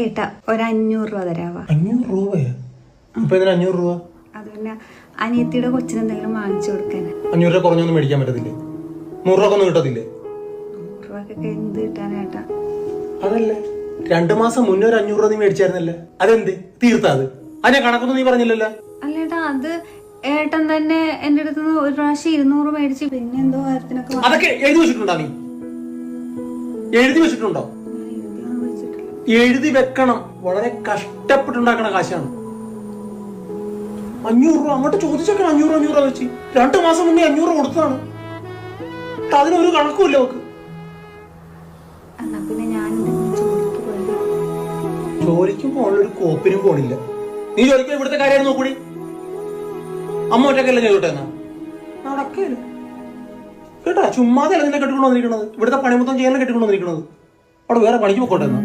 ഏട്ടാ ഒരു 500 രൂപ തരാവാ. 500 രൂപയോ? ഇപ്പൊ ഇതിന് 500 രൂപ? അത് പിന്നെ അനിയത്തിയുടെ കൊച്ചിന് എന്തെങ്കിലും വാങ്ങിച്ചു കൊടുക്കാൻ. 500 രൂപ കുറഞ്ഞൊന്നും മേടിക്കാൻ പറ്റത്തില്ലേ? 100 രൂപ ഒന്നും കിട്ടത്തില്ലേ? 100 രൂപക്കൊക്കെ എന്ത് കിട്ടാനേട്ടാ? അതല്ലേ 2 മാസം മുന്നേ ഒരു 500 രൂപ നീ മേടിച്ചായിരുന്നല്ലേ? അതെന്ത് തീർത്താ? അത് അതിനെ കണക്കൊന്നും നീ പറഞ്ഞില്ലല്ലോ. അല്ലേട്ടാ, അത് ഏട്ടൻ തന്നെ എന്റെ അടുത്ത് നിന്ന് ഒരു പ്രാവശ്യം 200 മേടിച്ച് പിന്നെ എന്തോ കാര്യത്തിനൊക്കെ. അതൊക്കെ എഴുതി വെച്ചിട്ടുണ്ടോ? നീ എഴുതി വെച്ചിട്ടുണ്ടോ? എഴുതി വെക്കണം. വളരെ കഷ്ടപ്പെട്ടുണ്ടാക്കണ കാശാണ് 500 രൂപ. അങ്ങോട്ട് ചോദിച്ചേക്കണം 500 രൂപ വെച്ച്. 2 മാസം മുന്നേ 500 രൂപ കൊടുത്തതാണ്. അതിനൊരു കണക്കുമില്ല അവക്ക്. പിന്നെ ഞാൻ ജോലിക്കും പോകാനുള്ളൊരു കോപ്പിനും പോണില്ല. നീ ജോലിക്ക് ഇവിടുത്തെ കാര്യം നോക്കൂടി. അമ്മ ഒറ്റക്കല്ലേ ചെയ്തോട്ടെ എന്നാ നടക്കില്ല കേട്ടാ. ചുമ്മാതല്ല നിന്നെ കെട്ടിക്കൊണ്ട് വന്നിരിക്കണത്. ഇവിടുത്തെ പണി മൊത്തം ചെയ്യാൻ കെട്ടിക്കൊണ്ട് വന്നിരിക്കണത്. അവിടെ വേറെ പണിക്ക് പോക്കോട്ടെ എന്നാ.